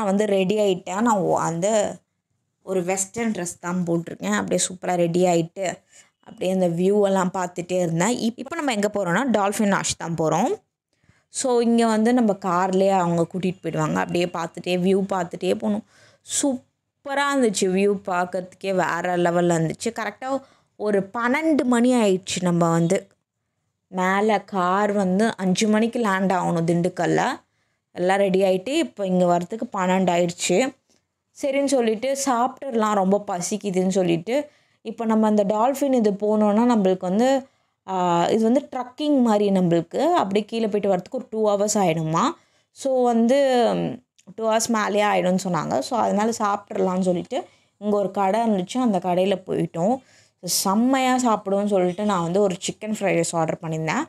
நான் வந்து ரெடி ஆகிட்டேன். நான் அந்த ஒரு வெஸ்டர்ன் ட்ரெஸ் தான் போட்டிருக்கேன். அப்படியே சூப்பராக ரெடி ஆகிட்டு அப்படியே அந்த வியூவெல்லாம் பார்த்துட்டே இருந்தேன். இப்போ நம்ம எங்கே போகிறோன்னா டால்ஃபின் வாஷ் தான் போகிறோம். ஸோ இங்கே வந்து நம்ம கார்லேயே அவங்க கூட்டிகிட்டு போயிடுவாங்க. அப்படியே பார்த்துட்டே வியூ பார்த்துட்டே போகணும். சூப்பராக இருந்துச்சு. வியூ பார்க்குறதுக்கே வேறு லெவலில் இருந்துச்சு. கரெக்டாக ஒரு 12 மணி ஆயிடுச்சு. நம்ம வந்து மேலே கார் வந்து 5 மணிக்கு லேண்ட் ஆகணும் திண்டுக்கல்ல. எல்லாம் ரெடி ஆகிட்டு இப்போ இங்கே வரத்துக்கு 12 ஆயிடுச்சு. சரின்னு சொல்லிவிட்டு சாப்பிட்டுடலாம், ரொம்ப பசிக்குதுன்னு சொல்லிவிட்டு இப்போ நம்ம அந்த டால்ஃபின் இது போனோன்னா நம்மளுக்கு வந்து இது வந்து ட்ரக்கிங் மாதிரி நம்மளுக்கு அப்படி கீழே போய்ட்டு வரத்துக்கு ஒரு 2 hours ஆகிடுமா. ஸோ வந்து 2 hours மேலேயே ஆகிடும்னு சொன்னாங்க. ஸோ அதனால் சாப்பிட்றலான்னு சொல்லிவிட்டு இங்கே ஒரு கடை இருந்துச்சு, அந்த கடையில் போயிட்டோம். செம்மையாக சாப்பிடுவோன்னு சொல்லிட்டு நான் வந்து ஒரு சிக்கன் ஃப்ரைட் ரைஸ் ஆர்டர் பண்ணியிருந்தேன்.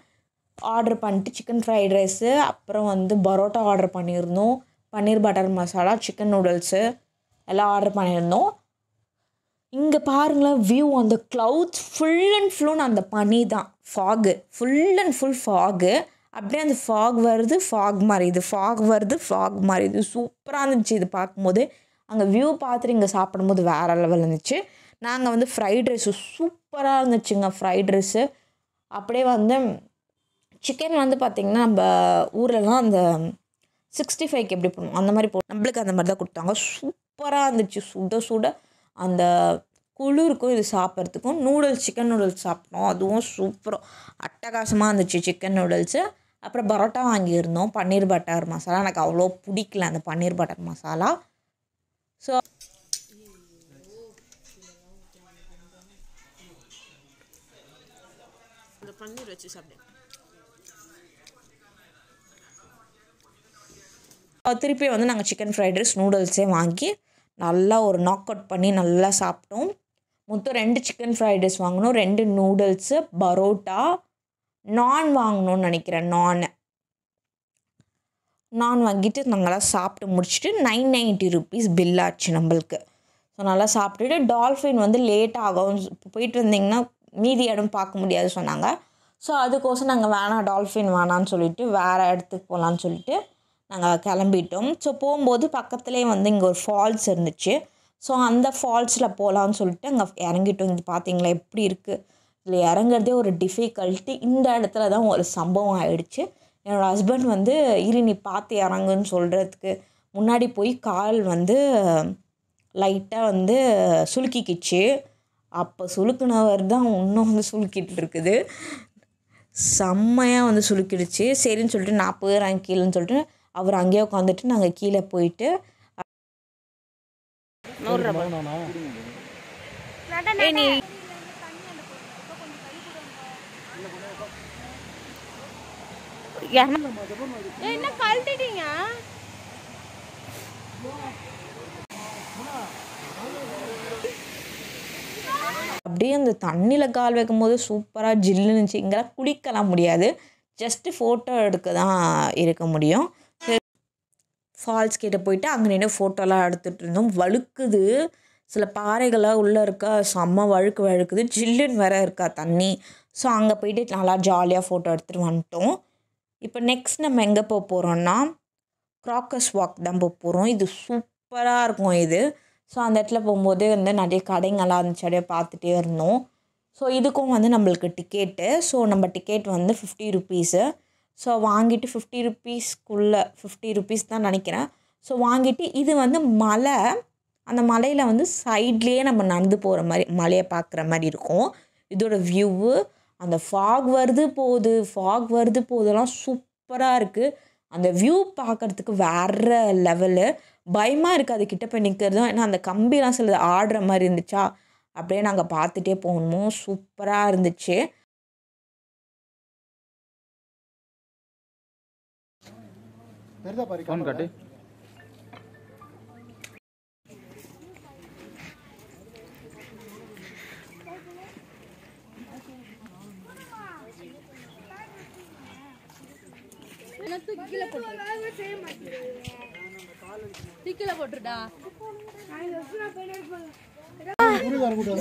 ஆர்டர் பண்ணிட்டு சிக்கன் ஃப்ரைட் ரைஸு, அப்புறம் வந்து பரோட்டா ஆர்டர் பண்ணியிருந்தோம், பன்னீர் பட்டர் மசாலா, சிக்கன் நூடுல்ஸு எல்லாம் ஆர்டர் பண்ணியிருந்தோம். இங்கே பாருங்களேன் வியூ, அந்த க்ளவுட்ஸ் ஃபுல் அண்ட் ஃபுல்லுன்னு அந்த பனி தான், fog, full and full fog. அப்படியே அந்த ஃபாக் வருது, ஃபாக் மாறிது, ஃபாக் வருது, ஃபாக் மாறிது. சூப்பராக இருந்துச்சு இது பார்க்கும்போது. அங்கே வியூ பார்த்துட்டு இங்கே சாப்பிடும்போது வேறு லெவல் இருந்துச்சு. நாங்கள் வந்து ஃப்ரைட் ரைஸு சூப்பராக இருந்துச்சுங்க. ஃப்ரைட் ரைஸு அப்படியே வந்து சிக்கன் வந்து பார்த்திங்கன்னா நம்ம ஊரெலாம் அந்த 65க்கு எப்படி பண்ணுவோம் அந்த மாதிரி நம்மளுக்கு அந்த மாதிரி தான் கொடுத்தாங்க. சூப்பராக இருந்துச்சு. சுட சுட அந்த குளிருக்கும் இது சாப்பிட்றதுக்கும் நூடுல்ஸ், சிக்கன் நூடுல்ஸ் சாப்பிட்டோம். அதுவும் சூப்பராக அட்டகாசமாக இருந்துச்சு சிக்கன் நூடுல்ஸு. அப்புறம் பரோட்டா வாங்கியிருந்தோம், பன்னீர் பட்டர் மசாலா. எனக்கு அவ்வளோ பிடிக்கல அந்த பன்னீர் பட்டர் மசாலா. ஸோ அந்த பன்னீர் வச்சு சாப்பிட்டேன். திருப்பி வந்து நாங்கள் சிக்கன் ஃப்ரைட் ரைஸ் நூடுல்ஸே வாங்கி நல்லா ஒரு நாக் அவுட் பண்ணி நல்லா சாப்பிட்டோம். மொத்தம் 2 சிக்கன் ஃப்ரைட் ரைஸ் வாங்கினோம், 2 நூடுல்ஸு, பரோட்டா, நான் வாங்கணும்னு நினைக்கிறேன். நான் வாங்கிட்டு நாங்கள்லாம் சாப்பிட்டு முடிச்சுட்டு 990 rupees பில் ஆச்சு நம்மளுக்கு. ஸோ நல்லா சாப்பிட்டுட்டு டால்ஃபின் வந்து லேட் ஆகும், இப்போ போயிட்டு வந்திங்கன்னா மீதி இடம் பார்க்க முடியாது சொன்னாங்க. ஸோ அதுக்கோசம் நாங்கள் வேணாம், டால்ஃபின் வேணான்னு சொல்லிவிட்டு வேறு இடத்துக்கு போகலான்னு சொல்லிட்டு நாங்கள் கிளம்பிட்டோம். ஸோ போகும்போது பக்கத்துலேயே வந்து இங்கே ஒரு ஃபால்ஸ் இருந்துச்சு. ஸோ அந்த ஃபால்ஸில் போகலான்னு சொல்லிட்டு அங்கே இறங்கிட்டோம். இங்கே பார்த்தீங்களா எப்படி இருக்குது. இதில் இறங்குறதே ஒரு டிஃபிகல்ட்டி. இந்த இடத்துல தான் ஒரு சம்பவம் ஆகிடுச்சு. என்னோடய ஹஸ்பண்ட் வந்து இரு நீ பார்த்து இறங்குன்னு சொல்கிறதுக்கு முன்னாடி போய் கால் வந்து லைட்டாக வந்து சுளுக்கிக்கிச்சு. அப்போ சுளுக்குனவர் தான் இன்னும் வந்து சுளுக்கிட்டு இருக்குது. செம்மையாக வந்து சுளுக்கிடுச்சு. சரின்னு சொல்லிட்டு நான் போயிடுறேன் கீழேன்னு சொல்லிட்டு அவர் அங்கேயே உட்காந்துட்டு நாங்கள் கீழே போயிட்டு என்ன கழட்டிட்டீங்க? அப்படியே அந்த தண்ணியில் கால் வைக்கும்போது சூப்பராக ஜில்லுன்னு இருந்துச்சு. இங்கெல்லாம் குளிக்கலாம் முடியாது, ஜஸ்ட்டு ஃபோட்டோ எடுக்க தான் இருக்க முடியும். ஃபால்ஸ் கிட்டே போயிட்டு அங்கே நின்று ஃபோட்டோலாம் எடுத்துகிட்டு இருந்தோம். வழுக்குது, சில பாறைகளாக உள்ளே இருக்கா, செம்ம வழுக்குது, ஜில்லுன்னு வேற இருக்கா தண்ணி. ஸோ அங்கே போயிட்டு நல்லா ஜாலியாக ஃபோட்டோ எடுத்துகிட்டு வந்துட்டோம். இப்போ நெக்ஸ்ட் நம்ம எங்கே போக போகிறோன்னா க்ராக்கர்ஸ் வாக் தான் போக போகிறோம். இது சூப்பராக இருக்கும் இது. ஸோ அந்த இடத்துல போகும்போது வந்து நிறைய கடைங்கள்லாம் இருந்துச்சு, அப்படியே பார்த்துட்டே இருந்தோம். ஸோ இதுக்கும் வந்து நம்மளுக்கு டிக்கெட்டு. ஸோ நம்ம டிக்கெட் வந்து 50 rupees. ஸோ வாங்கிட்டு 50 rupeesக்குள்ளே 50 rupees தான் நினைக்கிறேன். ஸோ வாங்கிட்டு இது வந்து மலை, அந்த மலையில் வந்து சைட்லேயே நம்ம நடந்து போகிற மாதிரி மலையை பார்க்குற மாதிரி இருக்கும். இதோட வியூவு அந்த ஃபாக் வருது போகுதெல்லாம் சூப்பராக இருக்குது. அந்த வியூ பார்க்குறதுக்கு வேறு லெவலு. பயமாக இருக்குது அது கிட்ட போய் நிற்கிறதும். ஏன்னா அந்த கம்பிலாம் சிலது ஆடுற மாதிரி இருந்துச்சா, அப்படியே நாங்கள் பார்த்துட்டே போகணும். சூப்பராக இருந்துச்சு.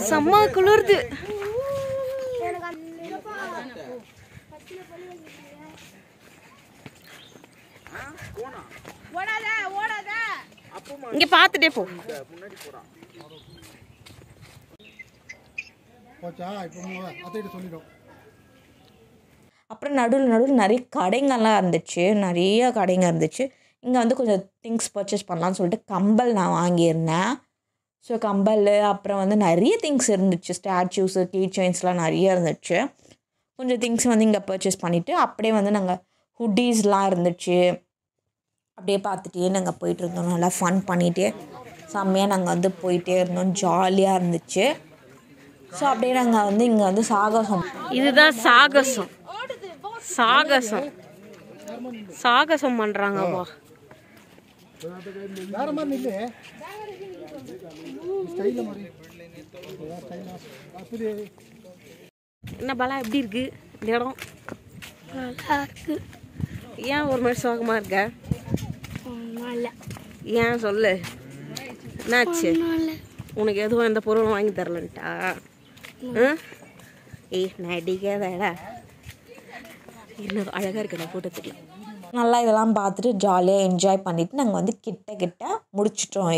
செம்ம குளிர்து. ஓடாத இங்கே பார்த்துட்டே போ. அப்புறம் நடுவில் நிறைய கடைங்கள்லாம் இருந்துச்சு, நிறைய கடைங்க இருந்துச்சு. இங்கே வந்து கொஞ்சம் திங்ஸ் பர்ச்சேஸ் பண்ணலான்னு சொல்லிட்டு கம்பல் நான் வாங்கியிருந்தேன். ஸோ கம்பல், அப்புறம் வந்து நிறைய திங்ஸ் இருந்துச்சு, ஸ்டாச்சூஸு, கீ செயின்ஸ்லாம் நிறைய இருந்துச்சு. கொஞ்சம் திங்ஸ் வந்து இங்கே பர்ச்சேஸ் பண்ணிவிட்டு அப்படியே வந்து நாங்கள் ஹுட்டீஸ்லாம் இருந்துச்சு, அப்படியே பார்த்துட்டே நாங்கள் போயிட்டுருந்தோம். நல்லா ஃபன் பண்ணிகிட்டே செம்மையாக நாங்கள் வந்து போயிட்டே இருந்தோம், ஜாலியாக இருந்துச்சு. ஸோ அப்படியே நாங்கள் வந்து இங்கே வந்து சாகசம், இதுதான் சாகசம். சாகசம் சாகசம் பண்ணுறாங்கப்பா. என்ன பாலா, எப்படி இருக்கு இந்த இடம்? ஏன் ஒரு மாதிரி சோகமா இருக்க? ஏன் சொல்லு, என்னாச்சு? உனக்கு எதுவும் எந்த பொருளும் வாங்கி தரலன்ட்டா? ஏய் நடிக்காதடா, என்ன அழகா இருக்கு நான் போட்டு தெரியல. நல்லா இதெல்லாம் பார்த்துட்டு ஜாலியாக என்ஜாய் பண்ணிவிட்டு நாங்கள் வந்து கிட்ட முடிச்சிட்டோம்.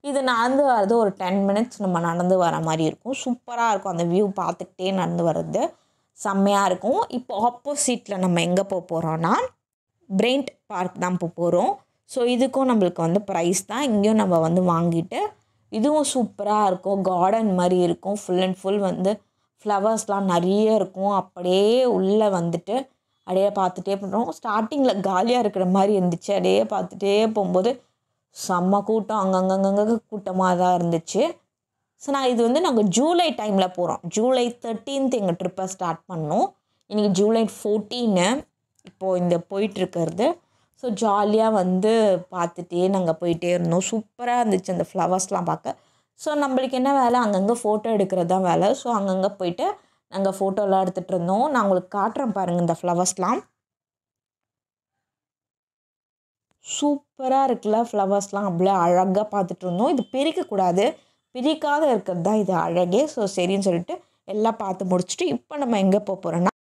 இது நடந்து வர்றது ஒரு 10 மினிட்ஸ் நம்ம நடந்து வர மாதிரி இருக்கும். சூப்பராக இருக்கும், அந்த வியூ பார்த்துக்கிட்டே நடந்து வர்றது செம்மையாக இருக்கும். இப்போ ஆப்போசிட்டில் நம்ம எங்கே போக போகிறோன்னா பிரெயின்ட் பார்க் தான் போகிறோம். ஸோ இதுக்கும் நம்மளுக்கு வந்து ப்ரைஸ் தான். இங்கேயும் நம்ம வந்து வாங்கிட்டு, இதுவும் சூப்பராக இருக்கும், கார்டன் மாதிரி இருக்கும். ஃபுல் அண்ட் ஃபுல் வந்து ஃப்ளவர்ஸ்லாம் நிறைய இருக்கும். அப்படியே உள்ளே வந்துட்டு அப்படியே பார்த்துட்டே பண்ணுறோம். ஸ்டார்டிங்கில் காலியாக இருக்கிற மாதிரி இருந்துச்சு, அப்படியே பார்த்துட்டே போகும்போது செம்ம கூட்டம், அங்கங்கே கூட்டமாக தான் இருந்துச்சு. ஸோ இது வந்து நாங்கள் ஜூலை டைமில் போகிறோம். ஜூலை 13th எங்கள் ட்ரிப்பை ஸ்டார்ட் பண்ணோம். இன்றைக்கி ஜூலை 14 இப்போது இந்த போயிட்டுருக்கிறது. ஸோ ஜாலியாக வந்து பார்த்துட்டே நாங்கள் போயிட்டே இருந்தோம். சூப்பராக இருந்துச்சு அந்த ஃப்ளவர்ஸ்லாம் பார்க்க. ஸோ நம்மளுக்கு என்ன வேலை, அங்கங்கே ஃபோட்டோ எடுக்கிறது தான் வேலை. ஸோ அங்கங்கே போயிட்டு நாங்கள் ஃபோட்டோலாம் எடுத்துகிட்டு இருந்தோம். நான் உங்களுக்கு காட்டுறேன் பாருங்கள், இந்த ஃப்ளவர்ஸ்லாம் சூப்பராக இருக்குல்ல. ஃப்ளவர்ஸ்லாம் அவ்வளோ அழகாக பார்த்துட்டு இருந்தோம். இது பிரிக்கக்கூடாது, பிரிக்காத இருக்கிறது தான் இது அழகே. ஸோ சரின்னு சொல்லிட்டு எல்லாம் பார்த்து முடிச்சுட்டு இப்போ நம்ம எங்கே போக போகிறோன்னா